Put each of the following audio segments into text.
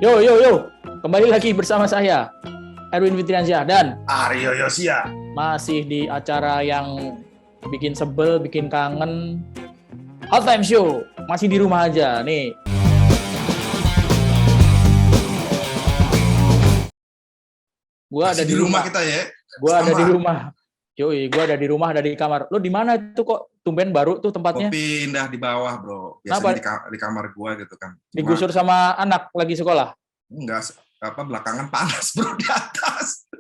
Yo, kembali lagi bersama saya, Erwin Fitriansyah, dan Aryo Yosia. masih di acara yang bikin sebel, bikin kangen, Halftime Show, masih di rumah aja, nih. Gua ada Masih di di rumah rumah, kita ya. gua ada di Sama. rumah. Gua ada di rumah, ada di kamar. Lo di mana itu kok tumben baru tuh Gue tempatnya? pindah di bawah, bro. Biasanya Kenapa? di kamar gua gitu kan. Cuma Digusur sama anak lagi sekolah? enggak belakangan panas, bro, di atas.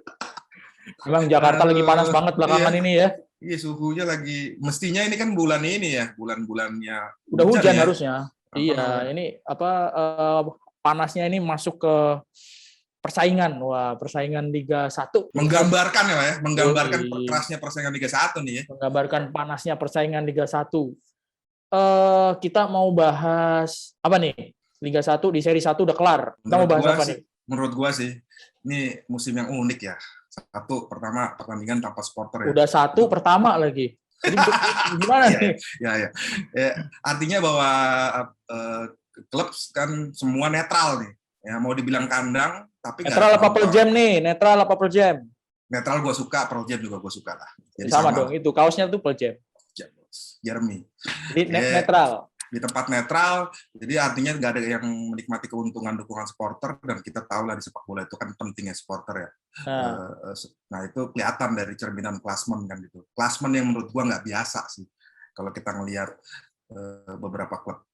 Memang Jakarta lagi panas banget belakangan Iya, ini ya. iya, suhunya lagi, mestinya ini kan bulan ini ya, bulan-bulannya Udah hujan ya. harusnya. Iya, ini panasnya ini masuk ke persaingan. Wah, persaingan Liga 1. Menggambarkan ya, menggambarkan Yoi. kerasnya persaingan Liga 1 nih ya. Menggambarkan panasnya persaingan Liga 1. Kita mau bahas apa nih? Liga 1 di seri 1 udah kelar. Kita mau bahas apa nih? Menurut gua sih, ini musim yang unik ya. Satu, pertama pertandingan tanpa supporter ya. Udah satu pertama lagi. Jadi gimana nih? Ya. Artinya bahwa klub kan semua netral nih. Ya, mau dibilang kandang, tapi Netral apa Pearl Jam nih? Netral apa Pearl Jam? Netral gue suka, Pearl Jam juga gue suka lah. Jadi sama dong, itu kaosnya tuh Pearl Jam. Jeremy. Jadi netral. Di tempat netral, jadi artinya nggak ada yang menikmati keuntungan dukungan supporter, dan kita tahu lah di sepak bola itu kan pentingnya supporter ya. Nah itu kelihatan dari cerminan klasmen kan gitu. Klasmen yang menurut gua nggak biasa sih. Kalau kita ngelihat beberapa klub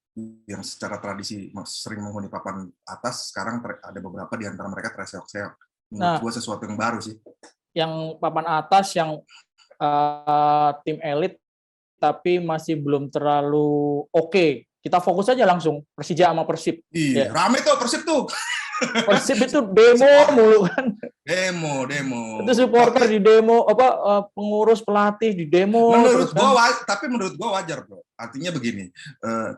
yang secara tradisi sering menghuni papan atas, sekarang ada beberapa di antara mereka terseok-seok. Menurut gua sesuatu yang baru sih. Yang papan atas, yang tim elit tapi masih belum terlalu oke. Kita fokus aja langsung Persija sama Persib. Iya, rame tuh Persib tuh. Persib itu demo mulu kan. Demo. Itu supporter di demo, pengurus pelatih di demo. Tapi menurut gua wajar, bro. Artinya begini,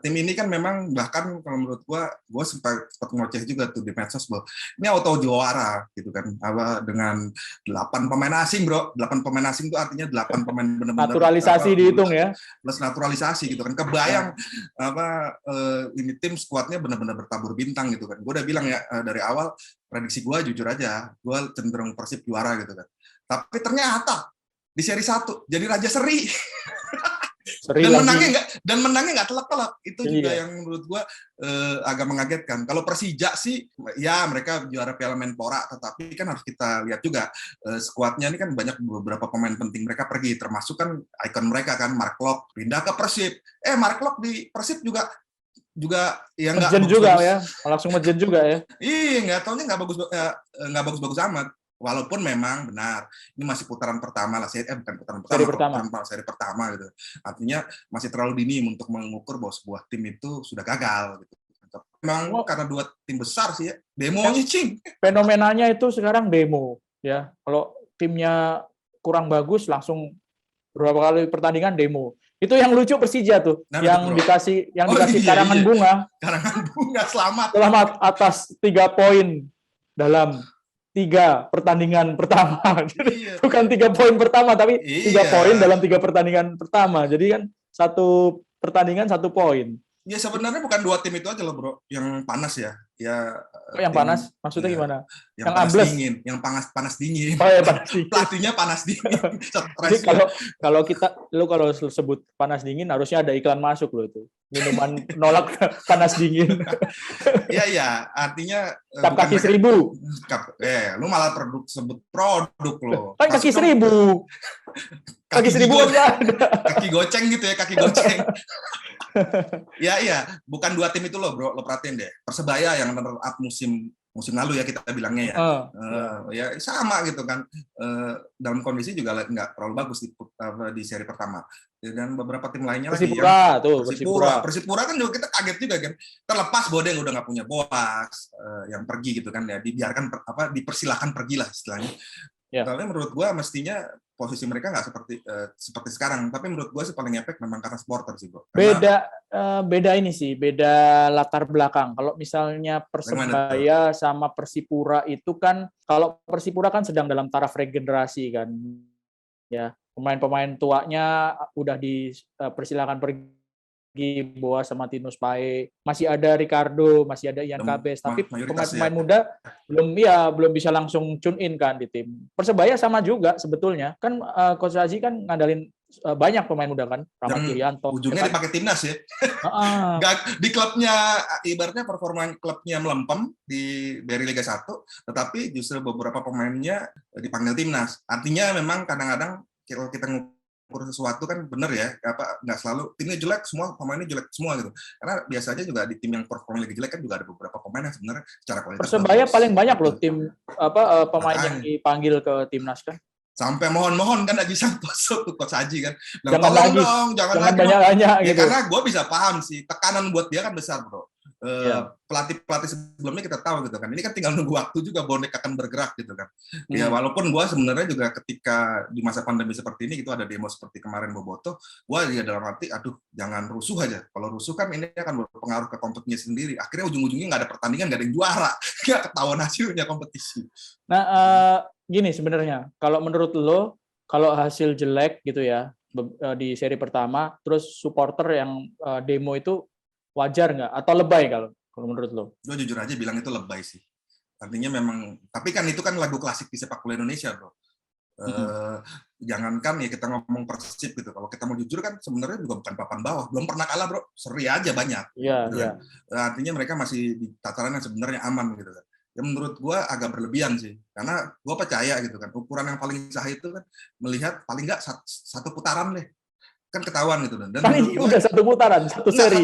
tim ini kan memang, bahkan kalau menurut gua sempat ngoceh juga tuh di medsos, bro. Ini auto juara gitu kan, dengan 8 pemain asing, bro. 8 pemain asing itu artinya 8 pemain benar-benar naturalisasi dihitung ya. Plus naturalisasi gitu kan. Kebayang ini tim skuadnya benar-benar bertabur bintang gitu kan. Gua udah bilang ya dari awal, prediksi gua jujur aja, gua cenderung Persib juara gitu kan. Tapi ternyata di seri 1 jadi raja seri. Dan menangnya nggak telak-telak. Itu juga yang menurut gua agak mengagetkan. Kalau Persija sih ya mereka juara Piala Menpora, tetapi kan harus kita lihat juga skuadnya ini kan banyak beberapa pemain penting mereka pergi, termasuk kan ikon mereka kan Mark Klok pindah ke Persib. Mark Klok di Persib juga ya nggak bagus juga ya, langsung mejen juga ya. Iya, nggak taunya nggak bagus amat. Walaupun memang benar, ini masih putaran pertama lah, bukan putaran pertama, seri pertama gitu. Artinya masih terlalu dini untuk mengukur bahwa sebuah tim itu sudah gagal gitu. Memang karena dua tim besar sih ya, demonya cing. Fenomenanya itu sekarang demo ya. Kalau timnya kurang bagus langsung beberapa kali pertandingan demo. Itu yang lucu Persija tuh, yang dikasih karangan bunga. Karangan bunga selamat atas 3 poin dalam 3 pertandingan pertama. Bukan 3 poin pertama, tapi 3 poin dalam 3 pertandingan pertama. Jadi kan 1 pertandingan 1 poin. Ya sebenarnya bukan 2 tim itu aja loh, bro, yang panas ya. Yang panas? Maksudnya gimana? Yang panas dingin, yang panas dingin. Oh ya, panas dingin. Pelatihnya panas dingin. Jadi kalau sebut panas dingin harusnya ada iklan masuk loh itu. Minuman nolak panas dingin. Iya, artinya Cap kaki 1000. Lu malah sebut produk lo. Kan kaki 1000. Kaki 1000 enggak ada. Kaki goceng gitu ya, kaki goceng. Iya, bukan 2 tim itu loh, bro. Lo perhatiin deh. Persebaya yang runner up musim lalu ya kita bilangnya ya. Ya sama gitu kan. Dalam kondisi juga nggak terlalu bagus di seri pertama. Dan beberapa tim lainnya Persipura kan juga kita kaget juga kan. Terlepas Bodeng udah nggak punya Boas yang pergi gitu kan ya, dibiarkan dipersilahkan pergi lah istilahnya. Tapi menurut gua mestinya posisi mereka nggak seperti sekarang, tapi menurut gue sih paling efek memang karena supporter sih, bro. Beda ini sih, beda latar belakang. Kalau misalnya Persebaya sama Persipura itu kan, kalau Persipura kan sedang dalam taraf regenerasi kan, ya pemain-pemain tuanya udah dipersilakan pergi Boas sama Tinus Pae, masih ada Ricardo, masih ada Ian Cabes, tapi pemain-pemain muda belum bisa langsung tune in kan di tim. Persebaya sama juga sebetulnya. Kan Coach Aji kan ngandalin banyak pemain muda kan, Rahmat Irianto. Ujungnya dipakai timnas ya. Di klubnya, ibaratnya performa klubnya melempem di dari Liga 1, tetapi justru beberapa pemainnya dipanggil timnas. Artinya memang kadang-kadang kalau kita ngukur sesuatu kan benar ya, nggak selalu timnya jelek semua, pemainnya jelek semua gitu. Karena biasanya juga di tim yang performanya lagi jelek kan juga ada beberapa pemain yang sebenarnya secara kualitas. Persebaya paling banyak loh tim pemain yang dipanggil ke timnas kan. Sampai mohon-mohon kan Aji Santoso tuh Coach Aji kan. Jangan lagi, jangan banyak-banyak ya, gitu. Karena gue bisa paham sih, tekanan buat dia kan besar bro. Pelatih-pelatih sebelumnya kita tahu gitu kan. Ini kan tinggal nunggu waktu juga bonek akan bergerak gitu kan. Ya walaupun gue sebenarnya juga ketika di masa pandemi seperti ini gitu ada demo seperti kemarin Boboto, gue ya dalam arti aduh jangan rusuh aja. Kalau rusuh kan ini akan berpengaruh ke kompetisinya sendiri. Akhirnya ujung-ujungnya nggak ada pertandingan, nggak ada yang juara, nggak ketahuan hasilnya kompetisi. Nah gini sebenarnya, kalau menurut lo, kalau hasil jelek gitu ya di seri pertama, terus supporter yang demo itu wajar nggak atau lebay kalau menurut lo? Gue jujur aja bilang itu lebay sih. Artinya memang, tapi kan itu kan lagu klasik di sepak bola Indonesia bro. Jangankan ya kita ngomong Persib gitu. Kalau kita mau jujur kan sebenarnya juga bukan papan bawah, belum pernah kalah bro. Seri aja banyak. Iya. Gitu kan. Artinya mereka masih di tataran yang sebenarnya aman gitu kan. Ya menurut gue agak berlebihan sih, karena gue percaya gitu kan ukuran yang paling sah itu kan melihat paling nggak satu putaran deh kan ketahuan gitu dan kan ini udah satu putaran, satu seri.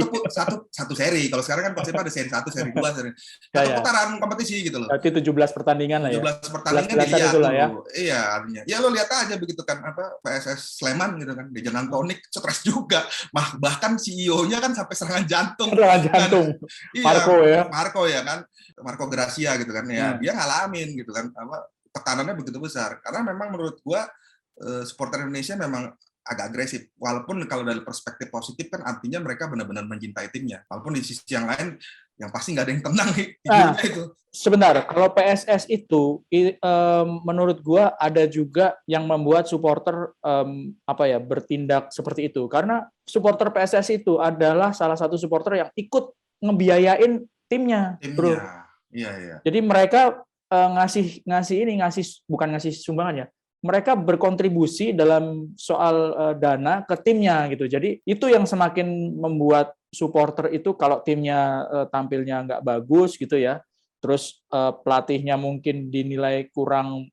Satu seri. Kalau sekarang kan Persib ada seri 1, seri 2, seri satu putaran kompetisi gitu loh. Berarti 17 pertandingan lah ya. 17 pertandingan dilihat dulu. Ya. Iya, artinya. Ya lo lihat aja begitu kan PSS Sleman gitu kan, Dejan Antonik stres juga. Bahkan CEO-nya kan sampai serangan jantung. Serangan jantung. Iya, Marco ya kan. Marco Gracia gitu kan. Ya, dia ngalamin gitu kan tekanannya begitu besar. Karena memang menurut gua supporter Indonesia memang agak agresif, walaupun kalau dari perspektif positif kan artinya mereka benar-benar mencintai timnya, walaupun di sisi yang lain yang pasti nggak ada yang tenang itu. Sebentar, kalau PSS itu menurut gua ada juga yang membuat supporter bertindak seperti itu, karena supporter PSS itu adalah salah satu supporter yang ikut ngebiayain timnya. Bro. Iya. Jadi mereka bukan ngasih sumbangan ya. Mereka berkontribusi dalam soal dana ke timnya gitu. Jadi itu yang semakin membuat supporter itu kalau timnya tampilnya nggak bagus gitu ya, terus pelatihnya mungkin dinilai kurang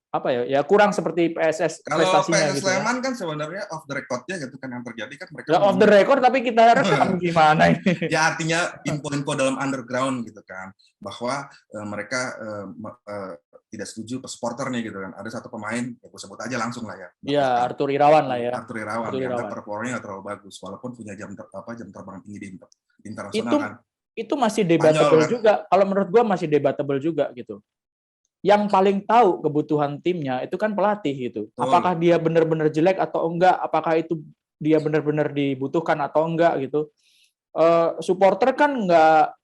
kurang seperti PSS prestasinya gitu. Kalau PSS Sleman kan sebenarnya off the record-nya gitu kan yang terjadi kan mereka off the record tapi kita rekam gimana ini? Ya artinya info-info dalam underground gitu kan bahwa mereka tidak setuju ke supporternya gitu kan. Ada satu pemain, ya gue sebut aja langsung lah ya. Iya, Arthur Irawan lah ya. Arthur Irawan. Performanya nggak terlalu bagus, walaupun punya jam terbang tinggi di internasional itu masih debatable juga. Kalau menurut gue masih debatable juga gitu. Yang paling tahu kebutuhan timnya itu kan pelatih gitu. Apakah dia benar-benar jelek atau enggak? Apakah itu dia benar-benar dibutuhkan atau enggak gitu? Supporter kan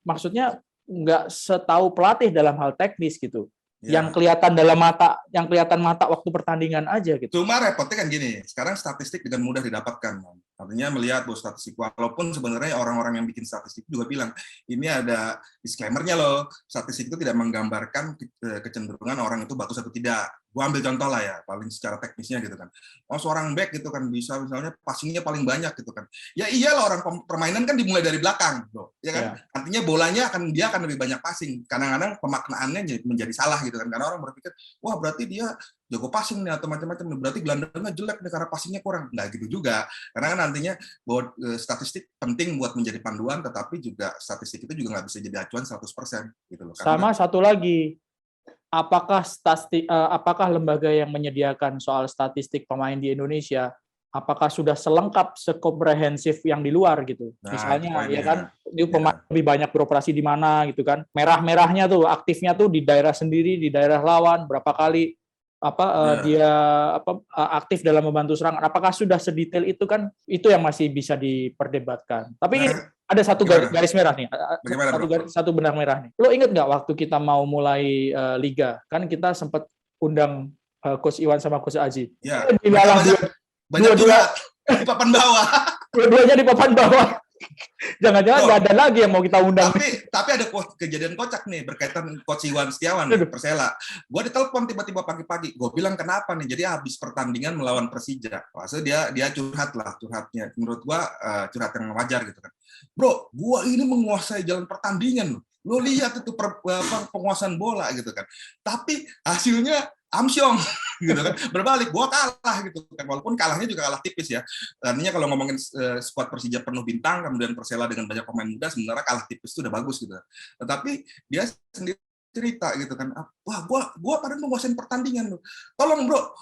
maksudnya nggak setahu pelatih dalam hal teknis gitu. Ya. Yang kelihatan mata waktu pertandingan aja gitu. Cuma repotnya kan gini, sekarang statistik dengan mudah didapatkan. Artinya melihat bahwa statistik, walaupun sebenarnya orang-orang yang bikin statistik juga bilang, ini ada disclaimer-nya loh, statistik itu tidak menggambarkan kecenderungan orang itu bagus atau tidak. Gua ambil contoh lah ya, paling secara teknisnya gitu kan. Seorang back gitu kan bisa misalnya passing-nya paling banyak gitu kan. Ya iyalah orang permainan kan dimulai dari belakang, bro. Ya kan? Ya. Artinya bolanya dia akan lebih banyak passing. Kadang-kadang pemaknaannya menjadi salah gitu kan. Karena orang berpikir, wah berarti dia jago passing nih atau macam-macam. Berarti gelandangnya jelek nih karena passingnya kurang. Nggak gitu juga. Karena kan nantinya bahwa statistik penting buat menjadi panduan, tetapi juga statistik itu juga nggak bisa jadi acuan 100% gitu loh. Sama satu lagi. Apakah lembaga yang menyediakan soal statistik pemain di Indonesia apakah sudah selengkap, sekomprehensif yang di luar gitu? Misalnya ya kan, itu pemain lebih banyak beroperasi di mana gitu kan? Merah-merahnya tuh aktifnya tuh di daerah sendiri, di daerah lawan berapa kali dia aktif dalam membantu serangan. Apakah sudah sedetail itu kan? Itu yang masih bisa diperdebatkan. Tapi ada satu garis merah nih, satu benang merah nih. Lo inget nggak waktu kita mau mulai liga, kan kita sempat undang Coach Iwan sama Coach Aji. Ya. Banyak juga di papan bawah. Dua-duanya di papan bawah. Jangan-jangan nggak ada lagi yang mau kita undang. Tapi ada kejadian kocak nih berkaitan Coach Iwan Setiawan Persela. Gue ditelepon tiba-tiba pagi-pagi. Gue bilang kenapa nih? Jadi habis pertandingan melawan Persija. Maksudnya dia curhatnya. Menurut gue curhat yang wajar gitu kan. Bro, gue ini menguasai jalan pertandingan. Lo lihat itu penguasaan bola gitu kan. Tapi hasilnya amsyong gitu kan, berbalik, gua kalah gitu kan, walaupun kalahnya juga kalah tipis ya. Artinya kalau ngomongin skuad Persija penuh bintang, kemudian Persela dengan banyak pemain muda, sebenarnya kalah tipis itu udah bagus gitu. Tetapi dia sendiri cerita gitu kan, wah gua pada menguasain pertandingan loh, tolong bro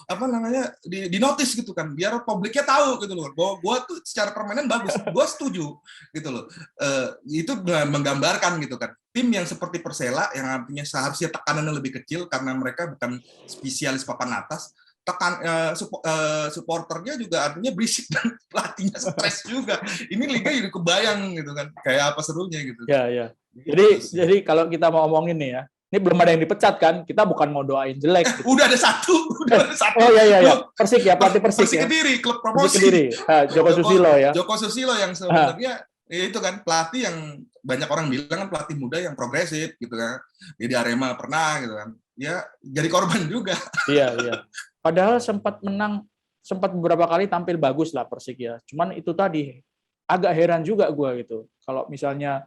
di notice gitu kan, biar publiknya tahu gitu loh, bahwa gua tuh secara permainan bagus, gua setuju gitu loh. Itu menggambarkan gitu kan, tim yang seperti Persela yang artinya seharusnya tekanannya lebih kecil karena mereka bukan spesialis papan atas, supporternya juga artinya berisik dan pelatihnya stres juga. Ini liga jadi kebayang gitu kan, kayak apa serunya gitu. Ya. Jadi kalau kita mau ngomongin nih ya, ini belum ada yang dipecat kan? Kita bukan mau doain jelek. Gitu. Udah ada satu. Oh iya. Persik ya, pelatih Persik. Persik Kediri, klub promosi. Persik Kediri. Joko Susilo ya. Joko Susilo yang sebenarnya itu kan pelatih yang banyak orang bilang kan pelatih muda yang progresif gitu kan. Jadi Arema pernah gitu kan. Ya jadi korban juga. Iya. Padahal sempat beberapa kali tampil bagus lah Persik ya. Cuman itu tadi agak heran juga gue gitu. Kalau misalnya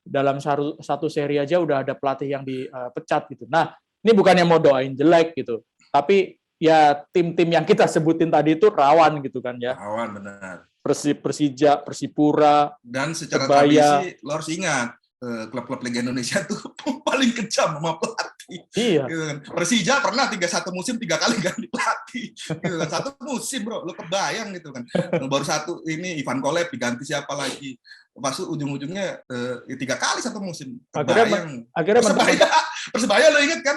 dalam satu seri aja udah ada pelatih yang dipecat gitu. Nah, ini bukannya mau doain jelek gitu, tapi ya tim-tim yang kita sebutin tadi itu rawan gitu kan ya. Rawan benar. Persija, Persipura, dan secara tradisi lo harus ingat klub-klub Liga Indonesia tuh paling kejam sama pelatih. Iya. Gitu kan. Persija pernah 31 musim 3 kali ganti pelatih. Gitu kan. Satu musim bro, lo kebayang gitu kan. Baru satu ini Ivan Kolev diganti siapa lagi. Pas ujung-ujungnya 3 kali satu musim. Akhirnya Persebaya lo inget kan?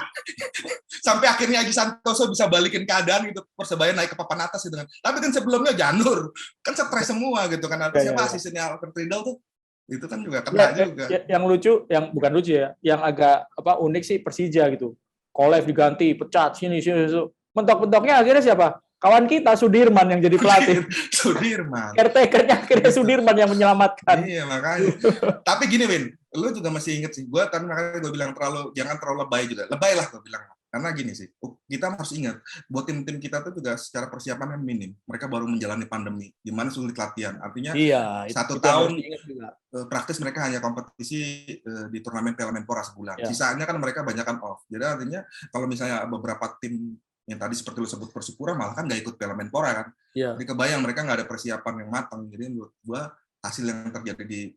Sampai akhirnya Aji Santoso bisa balikin keadaan gitu, Persebaya naik ke papan atas gitu kan. Tapi kan sebelumnya Janur kan stres semua gitu kan. Siapa asisten Alfred Riedel tuh? Itu kan juga kena juga. Yang lucu, yang bukan lucu ya, yang agak unik sih Persija gitu. Kolev diganti, pecat sini. Mentok-mentoknya akhirnya siapa? Kawan kita Sudirman yang jadi pelatih. Sudirman. Caretaker-nya akhirnya Sudirman yang menyelamatkan. Iya makanya. Tapi gini Win, lu juga masih inget sih. Makanya gue bilang jangan terlalu lebay juga. Lebay lah gue bilang. Karena gini sih, kita harus ingat, buat tim-tim kita tuh juga secara persiapan yang minim. Mereka baru menjalani pandemi, di mana sulit latihan. Artinya 1 tahun praktis mereka hanya kompetisi di turnamen Piala Menpora sebulan. Ya. Sisanya kan mereka banyakan off. Jadi artinya kalau misalnya beberapa tim yang tadi seperti lu sebut Persipura malah kan nggak ikut Piala Menpora kan. Ya. Jadi kebayang mereka nggak ada persiapan yang matang. Jadi menurut gua hasil yang terjadi di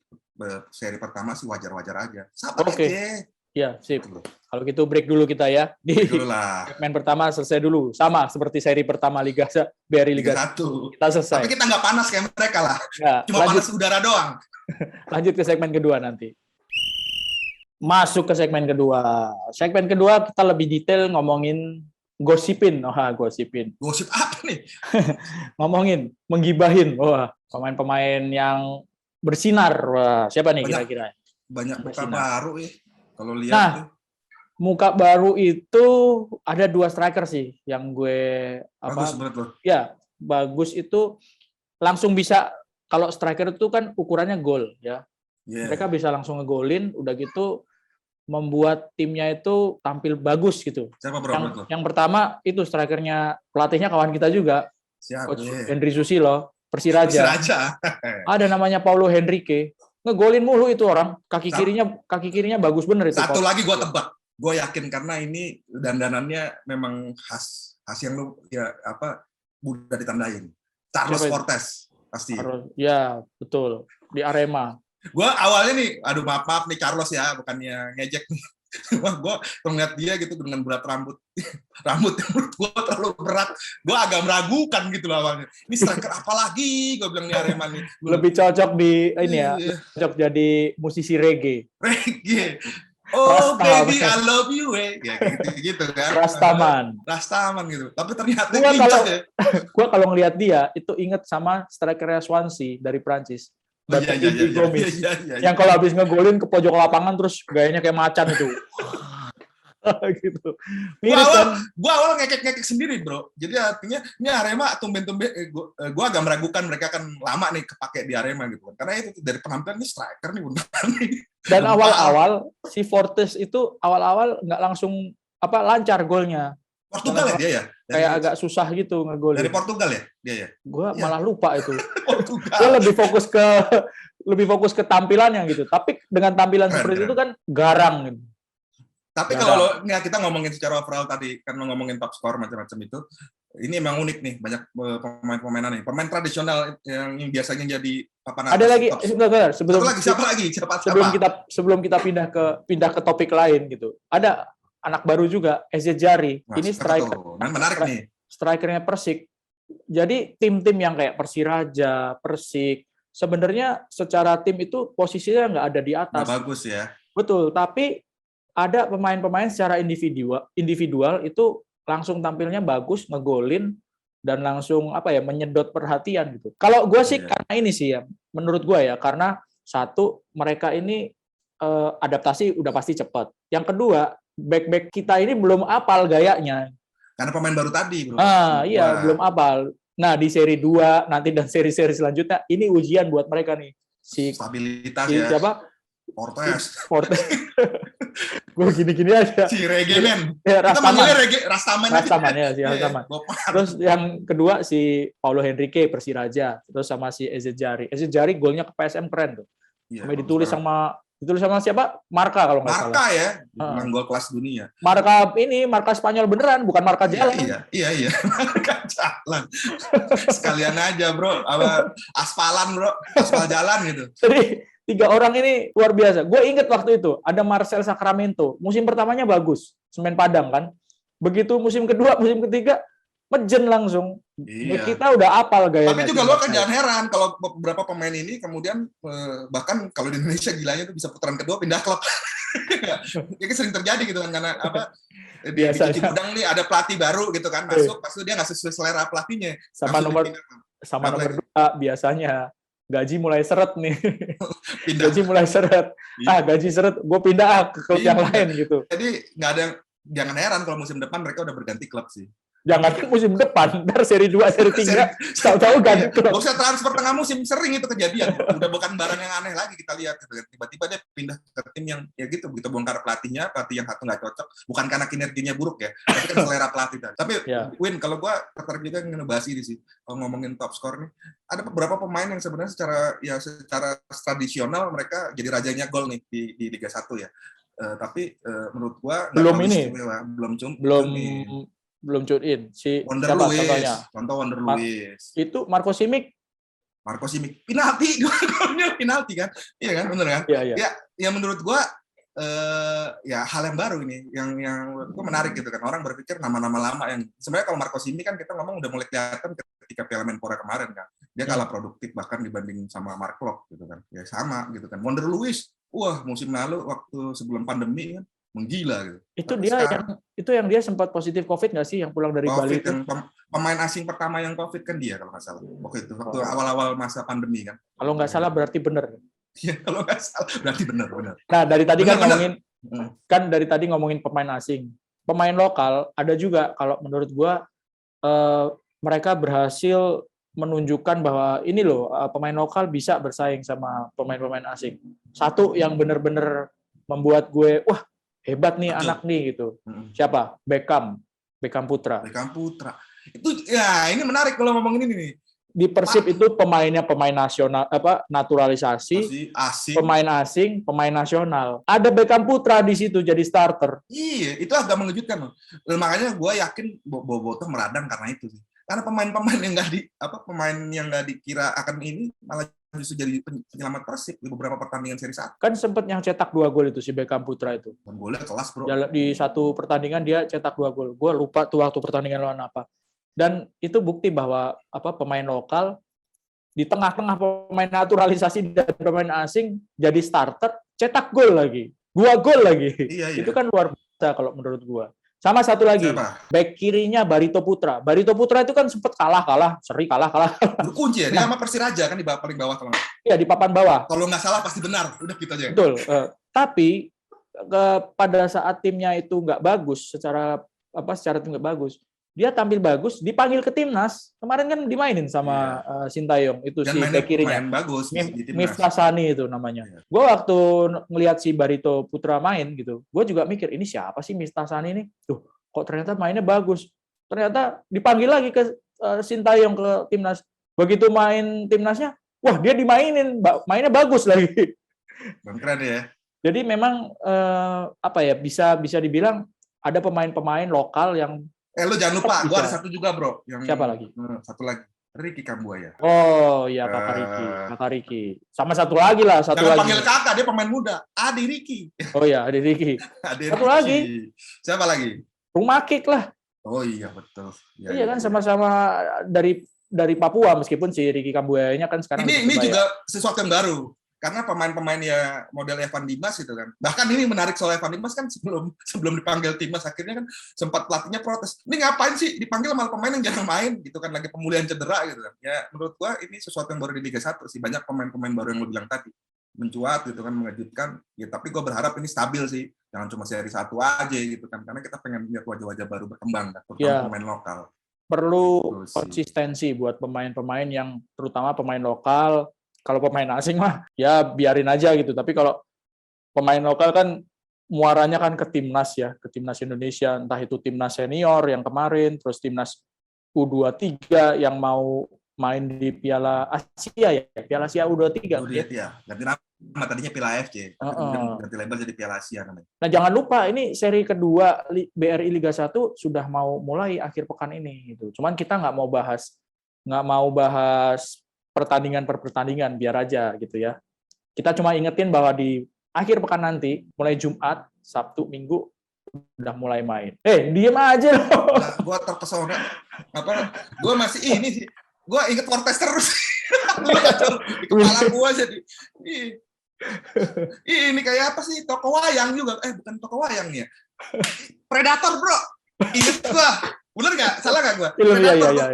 seri pertama sih wajar-wajar aja. Sabar aja. Ya, sip. Kalau gitu break dulu kita ya. Di segmen pertama selesai dulu. Sama seperti seri pertama Liga BRI Liga 1. Kita selesai. Tapi kita nggak panas kayak mereka lah. Ya, cuma panas udara doang. Lanjut ke segmen kedua nanti. Masuk ke segmen kedua. Segmen kedua kita lebih detail ngomongin gosipin. Gosipin. Gosip apa nih? Ngomongin, menggibahin. Wah, pemain-pemain yang bersinar. Wah, siapa nih kira-kira? Banyak muka baru ya. Kalau lihat muka baru itu ada 2 striker sih yang gue bagus banget loh. Ya, bagus itu langsung bisa, kalau striker itu kan ukurannya gol ya. Yeah. Mereka bisa langsung ngegolin, udah gitu membuat timnya itu tampil bagus gitu. Siapa bro? Yang pertama itu strikernya, pelatihnya kawan kita juga. Coach Henry Susilo, Persiraja. Ada namanya Paulo Henrique. Ngegolin mulu itu orang, kaki kirinya bagus bener itu. Satu lagi gue tebak, gue yakin karena ini dandanannya memang khas yang lu ya mudah ditandain. Carlos Fortes pasti. Ya betul, di Arema. Gue awalnya nih, aduh maaf nih Carlos ya, bukannya ngejek nih. Wah, gue melihat dia gitu dengan berat rambut yang menurut gue terlalu berat, gue agak meragukan gitu loh awalnya. Ini striker apa lagi? Gue bilang di Arema nih. Lebih cocok di ini ya, cocok jadi musisi reggae. Oh baby, I love you, ya gitu kan. Rastaman gitu. Tapi ternyata gue kalau ngelihat dia itu inget sama strikernya Swansea dari Prancis. Yang kalau habis ngegolin ke pojok lapangan terus gayanya kayak macan itu. gitu. Mirip kan? Gua awal ngekek sendiri, bro. Jadi artinya ini Arema tumben-tumben gua agak meragukan mereka akan lama nih kepake di Arema gitu kan. Karena itu dari penampilan nih striker nih beneran nih. Dan awal-awal si Fortes itu awal-awal nggak langsung lancar golnya. Portugal ya dia ya? Kayak agak susah gitu ngegolin. Dari Portugal ya dia ya? Gue malah lupa itu. Portugal. Gue lebih fokus ke tampilannya gitu. Tapi dengan tampilan seperti itu kan garang gitu. Tapi kalau kita ngomongin secara overall tadi, kan ngomongin top score macam-macam itu, ini emang unik nih, banyak pemain-pemainan nih. Pemain tradisional yang biasanya jadi papan atas. Ada lagi, sebentar, sebelum kita pindah ke topik lain gitu. Ada anak baru juga, Eze Jari. Ini striker. Menarik nih. Strikernya Persik. Jadi tim-tim yang kayak Persiraja, Persik, sebenarnya secara tim itu posisinya nggak ada di atas. Nggak bagus ya. Betul, tapi ada pemain-pemain secara individual itu langsung tampilnya bagus, ngegolin, dan langsung menyedot perhatian gitu. Kalau gue sih karena ini sih ya, menurut gue ya, karena satu, mereka ini adaptasi udah pasti cepat. Yang kedua, back-back kita ini belum apal gayanya. Karena pemain baru tadi, bro. Iya, belum apal. Nah, di seri 2 nanti dan seri-seri selanjutnya, ini ujian buat mereka nih. Stabilitas ya. Siapa? Fortes. Gue gini-gini aja. Si Regemen. Ya, Rastaman ya, si Rastaman. Terus yang kedua si Paulo Henrique Persiraja, terus sama si Eze Jari. Eze Jari golnya ke PSM keren tuh. Sampai ditulis sama siapa? Marka kalau nggak salah. Marka ya, menang gol kelas dunia. Marka Spanyol beneran, bukan marka jalan. Iya. Marka jalan. Sekalian aja, bro. Aspalan, bro. Aspal jalan gitu. Jadi 3 orang ini luar biasa. Gue inget waktu itu ada Marcel Sacramento. Musim pertamanya bagus, Semen Padang kan. Begitu musim kedua, musim ketiga mejen langsung. Iya. Kita udah apal gayanya. Tapi juga lo kan jangan heran kalau beberapa pemain ini kemudian bahkan kalau di Indonesia gilanya tuh bisa putaran kedua pindah klub. Ya sering terjadi gitu kan karena dia di cuci gudang nih ada pelatih baru gitu kan masuk, pas itu dia nggak sesuai selera pelatihnya. Sama nomor 2 biasanya. Gaji mulai seret nih. Gaji mulai seret. Gaji seret, gue pindah ke klub yang lain gitu. Jadi jangan heran kalau musim depan mereka udah berganti klub sih. Jangan musim depan, ntar seri 2, seri 3, tahu-tahu ganti klub. Gak usah transfer tengah musim, sering itu kejadian. Udah bukan barang yang aneh lagi kita lihat. Tiba-tiba dia pindah ke tim yang ya gitu, begitu bongkar pelatih yang satu nggak cocok. Bukan karena kinerjanya buruk ya, tapi kan selera pelatih. Tapi Win, kalau gue tertarik juga ngebahas ini sih, kalau ngomongin top score nih, ada beberapa pemain yang sebenarnya secara tradisional mereka jadi rajanya gol nih di Liga 1 ya. Tapi menurut gue belum tune in. Si Wonder Lewis. Itu Marco Simic penalti kan? Iya kan, bener kan? Iya. Ya menurut gua ya hal yang baru ini yang menurut gua menarik gitu kan. Orang berpikir nama-nama lama yang sebenarnya kalau Marco Simic kan kita ngomong udah mulai kelihatan ketika Piala Menpora kemarin kan. Dia kalah produktif bahkan dibanding sama Mark Klok gitu kan. Ya sama gitu kan. Wonder Lewis, musim lalu waktu sebelum pandemi kan menggila gitu. Itu yang dia sempat positif COVID nggak sih yang pulang dari Bali itu? Pemain asing pertama yang COVID kan dia kalau nggak salah. Waktu awal-awal masa pandemi kan. Kalau nggak salah berarti benar. Iya, kalau nggak salah berarti benar. Nah, dari tadi ngomongin pemain asing. Pemain lokal ada juga kalau menurut gua mereka berhasil menunjukkan bahwa ini loh pemain lokal bisa bersaing sama pemain-pemain asing. Satu yang benar-benar membuat gue hebat nih. Betul. Anak nih gitu. Siapa? Beckham Putra. Itu ya ini menarik kalau ngomongin ini nih. Di Persib itu pemainnya pemain nasional naturalisasi, pemain asing, pemain nasional. Ada Beckham Putra di situ jadi starter. Iya, itu agak mengejutkan loh. Makanya gue yakin Bobotoh meradang karena itu sih. Karena pemain-pemain yang nggak dikira akan ini malah justru jadi penyelamat Persib di beberapa pertandingan seri 1. Kan sempat yang cetak 2 gol itu si Beckham Putra itu. Golnya kelas, bro. Di satu pertandingan dia cetak 2 gol. Gue lupa tuh waktu pertandingan lawan apa. Dan itu bukti bahwa pemain lokal di tengah-tengah pemain naturalisasi dan pemain asing jadi starter, cetak gol lagi. 2 gol lagi. Iya. Itu kan luar biasa kalau menurut gue. Sama satu lagi, back kirinya Barito Putra. Barito Putra itu kan sempat seri kalah. Berkunci ya, dia sama Persiraja kan di paling bawah kalau nggak. Iya, di papan bawah. Kalau nggak salah pasti benar, udah kita aja. Betul. Tapi pada saat timnya itu nggak bagus, secara tim nggak bagus, dia tampil bagus, dipanggil ke timnas. Kemarin kan dimainin sama Sintayong, itu dan si bek kirinya. Main bagus Miftah Sani itu namanya. Gue waktu ngelihat si Barito Putra main gitu, gue juga mikir, ini siapa sih Miftah Sani ini? Tuh, kok ternyata mainnya bagus. Ternyata dipanggil lagi ke Sintayong ke timnas. Begitu main timnasnya, wah dia dimainin, mainnya bagus lagi. Keren ya. Jadi memang bisa dibilang ada pemain-pemain lokal yang lu jangan lupa, gue ada satu juga bro. Siapa lagi? Satu lagi, Ricky Kambuaya. Oh iya, kakak Ricky. Sama satu lagi lah, Jangan panggil kakak, dia pemain muda. Adi Ricky. Oh iya, Adi Ricky. Satu lagi. Siapa lagi? Rumah Kick lah. Oh iya betul. Iya kan sama-sama dari Papua, meskipun si Ricky Kambuaya-nya kan sekarang. Ini juga sesuatu yang baru. Karena pemain-pemain ya model Evan Dimas itu kan. Bahkan ini menarik soal Evan Dimas kan sebelum dipanggil timnas akhirnya kan sempat pelatihnya protes. Ini ngapain sih dipanggil malah pemain yang jarang main gitu kan, lagi pemulihan cedera gitu kan. Ya menurut gua ini sesuatu yang baru di Liga 1 sih. Banyak pemain-pemain baru yang lu bilang tadi mencuat gitu kan, mengejutkan. Ya tapi gua berharap ini stabil sih. Jangan cuma seri 1 aja gitu kan. Karena kita pengen lihat wajah-wajah baru berkembang kan, terutama pemain lokal. Perlu konsistensi buat pemain-pemain yang terutama pemain lokal. Kalau pemain asing mah ya biarin aja gitu. Tapi kalau pemain lokal kan muaranya kan ke timnas ya, ke timnas Indonesia, entah itu timnas senior yang kemarin, terus timnas U23 yang mau main di Piala Asia ya, Piala Asia U23. Ya. Ganti nama tadinya Piala AFC, ganti label jadi Piala Asia namanya. Nah, jangan lupa ini seri kedua BRI Liga 1 sudah mau mulai akhir pekan ini gitu. Cuman kita nggak mau bahas pertandingan per pertandingan, biar aja gitu ya. Kita cuma ingetin bahwa di akhir pekan nanti, mulai Jumat, Sabtu, Minggu, udah mulai main. Diem aja loh. Nah, gue terpesona. Gue masih ini sih. Gue inget Fortes terus. Dulu kacau di kepala gue jadi. Ini kayak apa sih? Toko wayang juga. Bukan toko wayang ya. Predator bro. Ingat gue. Bener nggak? Salah nggak gue?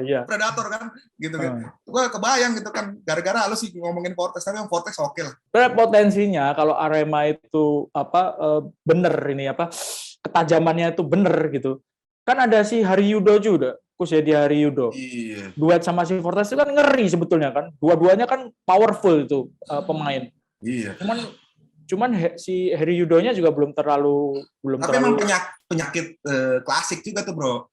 Iya. Predator kan, gitu kan. Gue kebayang gitu kan, gara-gara lu sih ngomongin Fortes, tapi yang Fortes oke lah. Potensinya kalau Arema itu bener ini ketajamannya itu bener gitu. Kan ada si Haryudo juga, Kusedi Haryudo. Iya. Duet sama si Fortes itu kan ngeri sebetulnya kan. Dua-duanya kan powerful itu pemain. Iya. Cuman si Haryudonya juga belum terlalu. Tapi emang penyakit klasik juga tuh bro.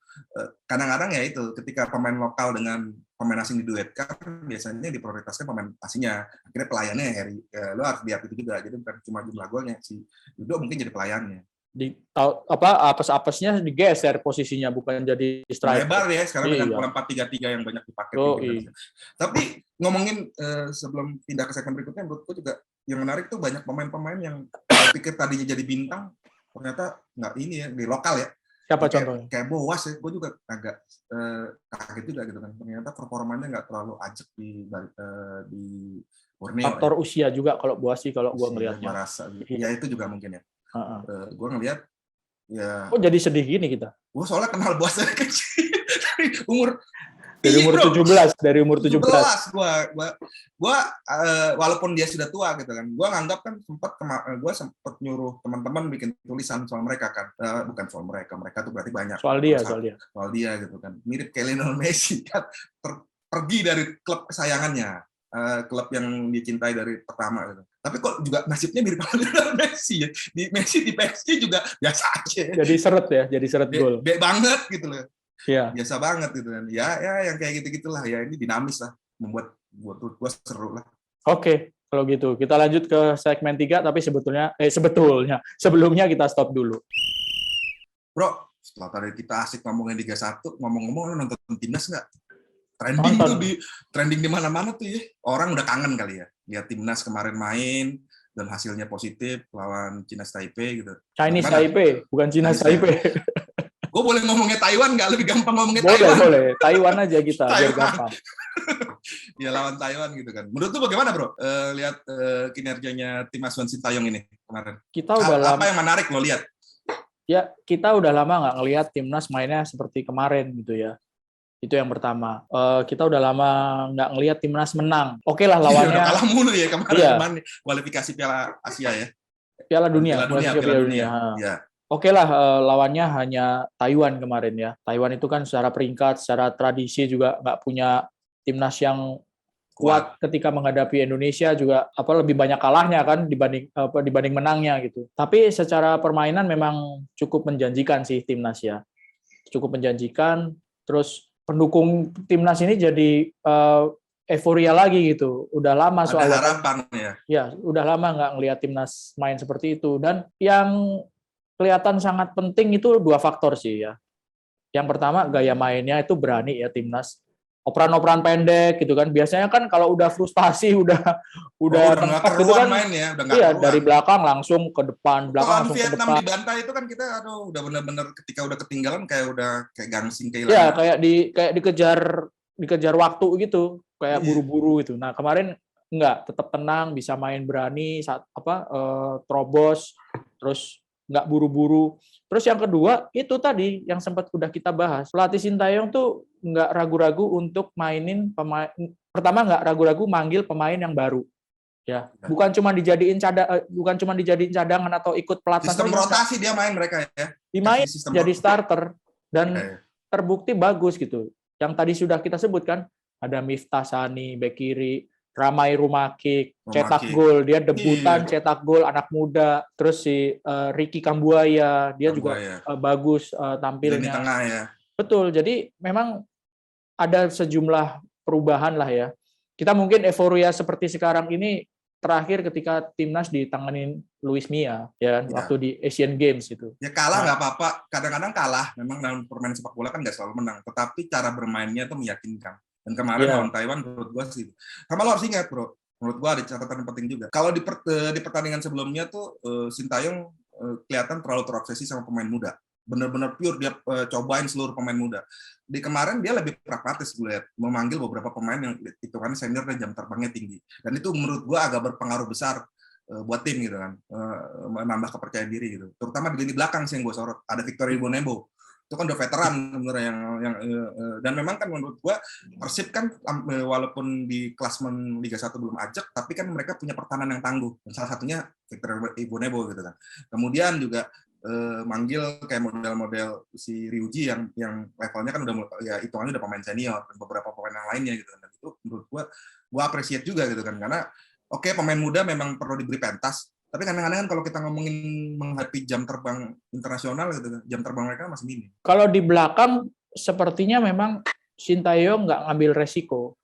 Kadang-kadang ya itu ketika pemain lokal dengan pemain asing diduetkan biasanya diprioritaskan pemain asingnya, akhirnya pelayannya lo harus lihat itu juga, jadi bukan cuma jumlah golnya, si Yudo mungkin jadi pelayannya apesnya digeser posisinya, bukan jadi striker lebar ya sekarang dengan pola 4-3-3 yang banyak dipakai. Tapi ngomongin sebelum pindah ke segmen berikutnya, menurutku juga yang menarik tuh banyak pemain-pemain yang pikir tadinya jadi bintang ternyata nggak ini ya, di lokal ya. Siapa contohnya? Kayak Boas ya, gue juga agak kaget juga gitu kan. Ternyata performanya nggak terlalu ajak di Borneo. Faktor usia juga kalau Boas sih, kalau gue ngelihatnya. Ya itu juga mungkin ya. Gue ngelihat ya. Kok jadi sedih gini kita? Gue soalnya kenal Boas dari kecil, dari umur 17. Gue walaupun dia sudah tua gitu kan, gue nganggap kan gue sempat nyuruh teman-teman bikin tulisan soal mereka kan, bukan soal mereka tuh berarti banyak soal dia gitu kan, mirip kayak Lionel Messi kan, pergi dari klub kesayangannya, klub yang dicintai dari pertama gitu. Tapi kok juga nasibnya mirip Lionel Messi ya, Messi di PSG juga biasa aja, jadi seret gol banget gitu loh. Ya. Biasa banget gitu kan. Ya yang kayak gitu-gitulah ya, ini dinamis lah, membuat gua seru lah. Oke, kalau gitu kita lanjut ke segmen 3, tapi sebelumnya kita stop dulu. Bro, setelah tadi kita asik ngomongin Liga 1, ngomong-ngomong lu nonton timnas nggak? Trending di mana-mana tuh ya. Orang udah kangen kali ya. Lihat timnas kemarin main dan hasilnya positif lawan Chinese Taipei gitu. Chinese Taipei, bukan Chinese Taipei. Gue boleh ngomongnya Taiwan nggak? Lebih gampang ngomongnya Taiwan. Boleh. Taiwan aja kita, biar gampang. Ya lawan Taiwan gitu kan. Menurut lu bagaimana bro? Lihat kinerjanya tim asuhan Sintayong ini kemarin. Apa yang menarik lo lihat? Ya, kita udah lama nggak ngelihat timnas mainnya seperti kemarin gitu ya. Itu yang pertama. Kita udah lama nggak ngelihat timnas menang. Oke lah lawannya. Kalah mulu ya kemarin kualifikasi Piala Asia ya. Piala Dunia, Piala Dunia. Ya. Oke lah, lawannya hanya Taiwan kemarin ya. Taiwan itu kan secara peringkat, secara tradisi juga nggak punya timnas yang kuat ketika menghadapi Indonesia, juga lebih banyak kalahnya kan dibanding menangnya gitu. Tapi secara permainan memang cukup menjanjikan sih timnas ya. Cukup menjanjikan. Terus pendukung timnas ini jadi euforia lagi gitu. Udah lama soalnya. Ada harapan ya. Ya, udah lama nggak ngelihat timnas main seperti itu. Dan yang kelihatan sangat penting itu dua faktor sih ya. Yang pertama, gaya mainnya itu berani ya timnas. Operan-operan pendek gitu kan. Biasanya kan kalau udah frustasi, udah mentok gitu kan main ya, udah iya, dari belakang langsung ke depan, langsung Vietnam ke depan. Dibantai itu kan kita udah benar-benar ketika udah ketinggalan kayak gangsing kehilangan. Iya, kayak dikejar waktu gitu, kayak buru-buru gitu. Nah, kemarin enggak, tetap tenang, bisa main berani terobos, terus nggak buru-buru. Terus yang kedua, itu tadi yang sempat udah kita bahas. Pelatih Sintayong tuh nggak ragu-ragu untuk mainin pemain. Pertama, nggak ragu-ragu manggil pemain yang baru. Ya, bukan cuma dijadiin cadangan atau ikut pelatnas. Sistem rotasi dia main mereka ya. Dimain jadi starter dan terbukti bagus gitu. Yang tadi sudah kita sebutkan, ada Miftah Sani bek kiri, Ramai Rumakik, cetak gol, dia debutan cetak gol, anak muda. Terus si Ricky Kambuaya, dia juga bagus tampilnya. Di tengah ya. Betul, jadi memang ada sejumlah perubahan lah ya. Kita mungkin euforia seperti sekarang ini terakhir ketika timnas ditanganin Luis Mia ya, waktu di Asian Games itu. Ya kalah nggak apa-apa, kadang-kadang kalah. Memang dalam permainan sepak bola kan nggak selalu menang, tetapi cara bermainnya itu meyakinkan. Dan kemarin lawan Taiwan menurut gua sih. Sama lo harus ingat bro, menurut gua ada catatan yang penting juga. Kalau di pertandingan sebelumnya tuh Sintayong kelihatan terlalu terobsesi sama pemain muda. Benar-benar pure dia cobain seluruh pemain muda. Di kemarin dia lebih pragmatis gue lihat, memanggil beberapa pemain yang hitungannya senior dan jam terbangnya tinggi. Dan itu menurut gue agak berpengaruh besar buat tim gitu kan, menambah kepercayaan diri gitu. Terutama di lini belakang sih yang gue sorot. Ada Victor Igbonebo, itu kan udah veteran sebenarnya yang dan memang kan menurut gue Persib kan walaupun di klasemen Liga 1 belum ajak, tapi kan mereka punya pertahanan yang tangguh. Dan salah satunya Victor Igbonebo gitu kan. Kemudian juga manggil kayak model-model si Ryuji yang levelnya kan udah ya hitungannya udah pemain senior dan beberapa pemain yang lainnya gitu kan. Dan itu menurut gua appreciate juga gitu kan, karena oke, pemain muda memang perlu diberi pentas, tapi kadang-kadang kan kalau kita ngomongin menghadapi jam terbang internasional gitu kan, jam terbang mereka masih minim. Kalau di belakang sepertinya memang Sintayong nggak ngambil resiko.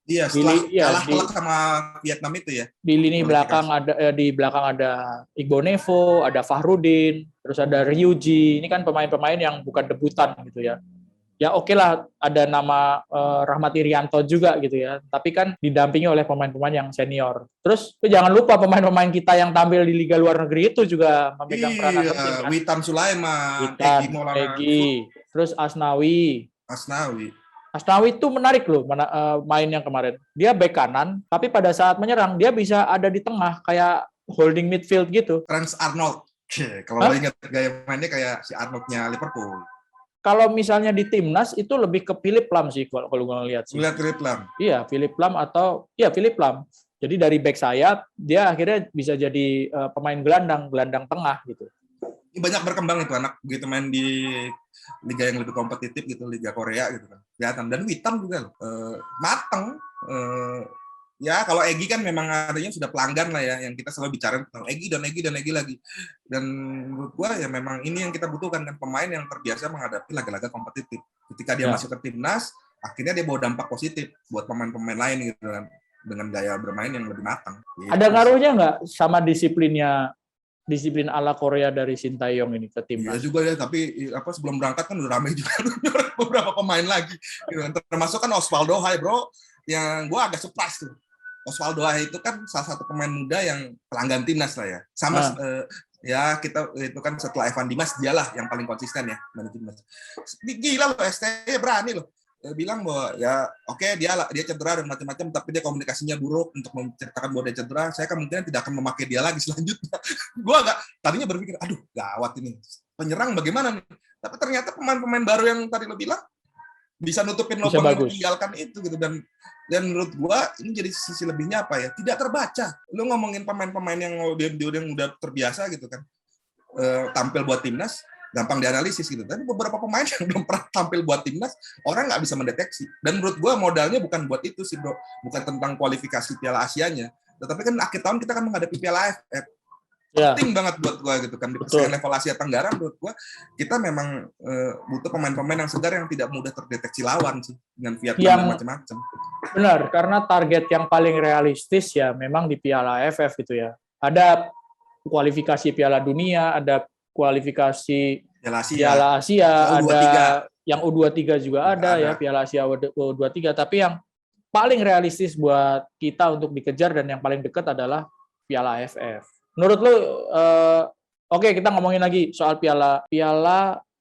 Iya, setelah kalah telak sama Vietnam itu ya. Di lini belakang ada Igbonebo, ada Fahrudin, terus ada Ryuji. Ini kan pemain-pemain yang bukan debutan gitu ya. Ya oke lah, ada nama Rahmat Irianto juga gitu ya. Tapi kan didampingi oleh pemain-pemain yang senior. Terus jangan lupa pemain-pemain kita yang tampil di liga luar negeri itu juga memegang peranan penting kan. Witan Sulaiman, Egy, terus Asnawi itu menarik loh mainnya kemarin. Dia bek kanan, tapi pada saat menyerang dia bisa ada di tengah kayak holding midfield gitu. Trent Arnold. Kalau ingat gaya mainnya kayak si Arnoldnya Liverpool. Kalau misalnya di timnas itu lebih ke Philip Lahm sih kalau gue ngelihat sih. Philip Lahm. Iya, Philip Lahm. Jadi dari bek sayap dia akhirnya bisa jadi pemain gelandang tengah gitu. Banyak berkembang itu anak gitu, main di liga yang lebih kompetitif gitu, liga Korea gitu kan, kelihatan. Dan Witan juga mateng. Ya kalau Egy kan memang adanya sudah pelanggan lah ya, yang kita selalu bicara tentang Egy lagi. Dan menurut gua ya memang ini yang kita butuhkan kan, pemain yang terbiasa menghadapi laga-laga kompetitif. Ketika dia masuk ke timnas, akhirnya dia bawa dampak positif buat pemain-pemain lain gitu kan, dengan gaya bermain yang lebih matang. Gitu. Ada ngaruhnya nggak sama disiplin ala Korea dari Sintayong ini ke timnas? Iya juga ya, tapi sebelum berangkat kan udah ramai juga beberapa pemain lagi. Termasuk kan Osvaldo Hai bro, yang gue agak surprise tuh. Osvaldo Hai itu kan salah satu pemain muda yang pelanggan timnas lah ya. Sama ya kita itu kan setelah Evan Dimas dialah yang paling konsisten ya dari timnas. Gila loh, STY berani loh. Bilang bahwa ya oke, dia cedera dan macam-macam, tapi dia komunikasinya buruk untuk menceritakan bahwa dia cedera. Saya kemungkinan tidak akan memakai dia lagi selanjutnya. Gue tadinya berpikir, aduh gawat ini penyerang bagaimana nih. Tapi ternyata pemain-pemain baru yang tadi lo bilang bisa nutupin Bisa lubang yang bagus. ditinggalkan itu gitu. Dan menurut gua ini jadi sisi lebihnya apa ya? Tidak terbaca. Lu ngomongin pemain-pemain yang udah terbiasa gitu kan, tampil buat timnas, gampang dianalisis gitu. Tapi beberapa pemain yang belum pernah tampil buat timnas, orang nggak bisa mendeteksi. Dan menurut gua modalnya bukan buat itu sih, bro. Bukan tentang kualifikasi Piala Asianya. Tetapi kan akhir tahun kita kan menghadapi Piala AFF. Penting banget buat gua gitu kan. Di persaingan level Asia Tenggara menurut gua kita memang butuh pemain-pemain yang segar yang tidak mudah terdeteksi lawan sih dengan Vietnam dan macam-macam. Benar, karena target yang paling realistis ya memang di Piala AFF gitu ya. Ada kualifikasi Piala Dunia, ada kualifikasi Piala Asia, ada yang U23 juga ada ya, Piala Asia U23, tapi yang paling realistis buat kita untuk dikejar dan yang paling dekat adalah Piala AFF. Menurut lu, oke, kita ngomongin lagi soal Piala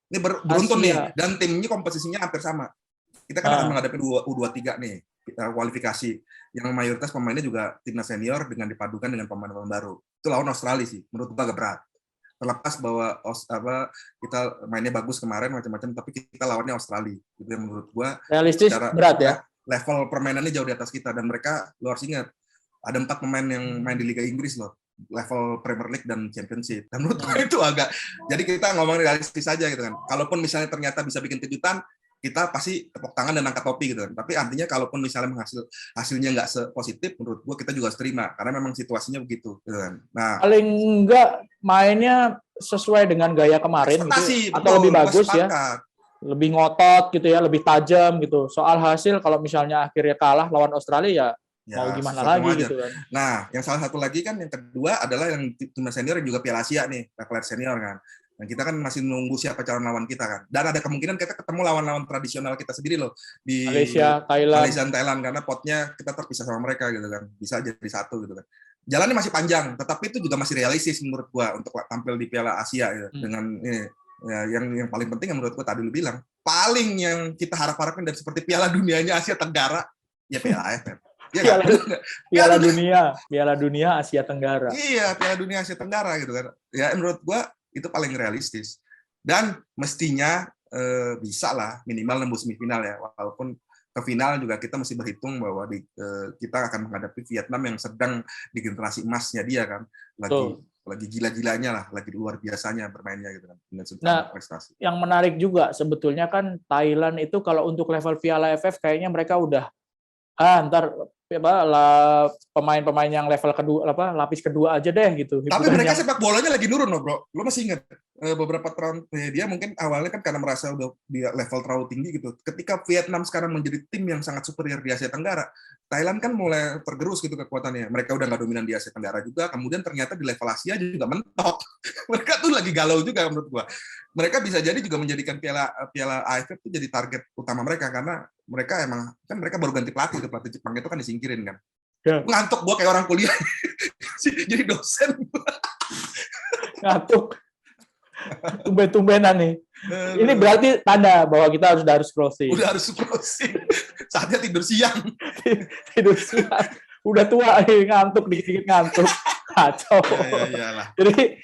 ini beruntun nih, dan timnya komposisinya hampir sama. Kita kan akan menghadapi U23 nih, kualifikasi yang mayoritas pemainnya juga timnas senior dengan dipadukan dengan pemain-pemain baru. Itu lawan Australia sih, menurut gua agak berat. Terlepas bahwa kita mainnya bagus kemarin macam-macam, tapi kita lawannya Australia. Itu yang menurut gua realistis berat ya. Level permainannya jauh di atas kita, dan mereka, lu harus ingat, ada 4 pemain yang main di Liga Inggris loh, level Premier League dan Championship. Dan menurut gue itu agak, jadi kita ngomong realistis aja gitu kan. Kalaupun misalnya ternyata bisa bikin kejutan, kita pasti tepuk tangan dan angkat topi gitu kan. Tapi artinya kalaupun misalnya hasilnya nggak sepositif, menurut gue kita juga harus terima, karena memang situasinya begitu gitu kan. Nah, paling enggak mainnya sesuai dengan gaya kemarin gitu, atau lebih bagus ya. Lebih ngotot gitu ya, lebih tajam gitu. Soal hasil kalau misalnya akhirnya kalah lawan Australia ya mau gimana lagi gitu kan. Nah, yang salah satu lagi kan yang kedua adalah yang timnas senior yang juga Piala Asia nih, level senior kan. Dan kita kan masih nunggu siapa calon lawan kita kan. Dan ada kemungkinan kita ketemu lawan-lawan tradisional kita sendiri loh di Malaysia, Thailand karena potnya kita terpisah sama mereka gitu kan. Bisa jadi satu gitu kan. Jalannya masih panjang, tetapi itu juga masih realistis menurut gua untuk tampil di Piala Asia gitu. Dengan ini ya, yang paling penting yang menurut gua tadi lu bilang, paling yang kita harapkan dari seperti Piala Dunianya Asia Tenggara ya Piala AFF. Ya, Piala Dunia Asia Tenggara. Iya, Piala Dunia Asia Tenggara gitu kan. Ya menurut gua itu paling realistis. Dan mestinya bisa lah minimal nembus semifinal ya. Walaupun ke final juga kita mesti berhitung bahwa kita akan menghadapi Vietnam yang sedang di generasi emasnya dia kan. Lagi gila-gilanya lah, lagi luar biasanya bermainnya gitu kan. Nah, prestasi. Yang menarik juga sebetulnya kan Thailand itu kalau untuk level Piala AFF kayaknya mereka udah ntar pemain-pemain yang level kedua lapis kedua aja deh gitu. Tapi mereka sepak bolanya lagi nurun loh, bro. Lo masih ingat beberapa tahun dia mungkin awalnya kan karena merasa udah di level terlalu tinggi gitu. Ketika Vietnam sekarang menjadi tim yang sangat superior di Asia Tenggara, Thailand kan mulai tergerus gitu kekuatannya. Mereka udah nggak dominan di Asia Tenggara juga, kemudian ternyata di level Asia juga mentok. Mereka tuh lagi galau juga menurut gua. Mereka bisa jadi juga menjadikan Piala AFF itu jadi target utama mereka karena mereka emang kan mereka baru ganti pelatih Jepang itu kan disingkirin kan. Ya. Ngantuk gua kayak orang kuliah. Jadi dosen. Ngantuk. Tumben-tumbenan nih. Ini berarti tanda bahwa kita harus closing. Udah harus closing. Saatnya tidur siang. Tidur siang. Udah tua nih, ngantuk, dikit-dikit ngantuk. Kacau. Ya, jadi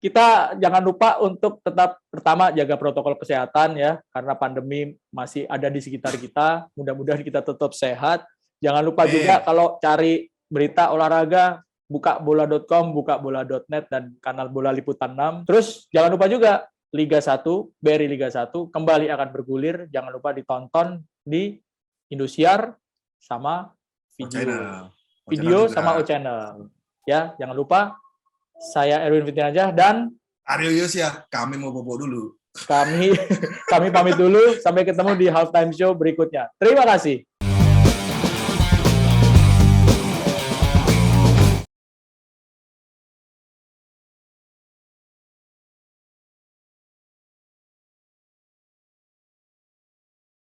kita jangan lupa untuk tetap pertama jaga protokol kesehatan ya, karena pandemi masih ada di sekitar kita. Mudah-mudahan kita tetap sehat. Jangan lupa juga kalau cari berita olahraga, buka bola.com, buka bola.net, dan kanal Bola Liputan 6. Terus jangan lupa juga Liga 1, BRI Liga 1 kembali akan bergulir. Jangan lupa ditonton di Indosiar sama video sama O-Channel. Ya, jangan lupa. Saya Erwin Fitriansyah dan Aryo Yosya. Kami mau bobo dulu. Kami pamit dulu. Sampai ketemu di halftime show berikutnya. Terima kasih.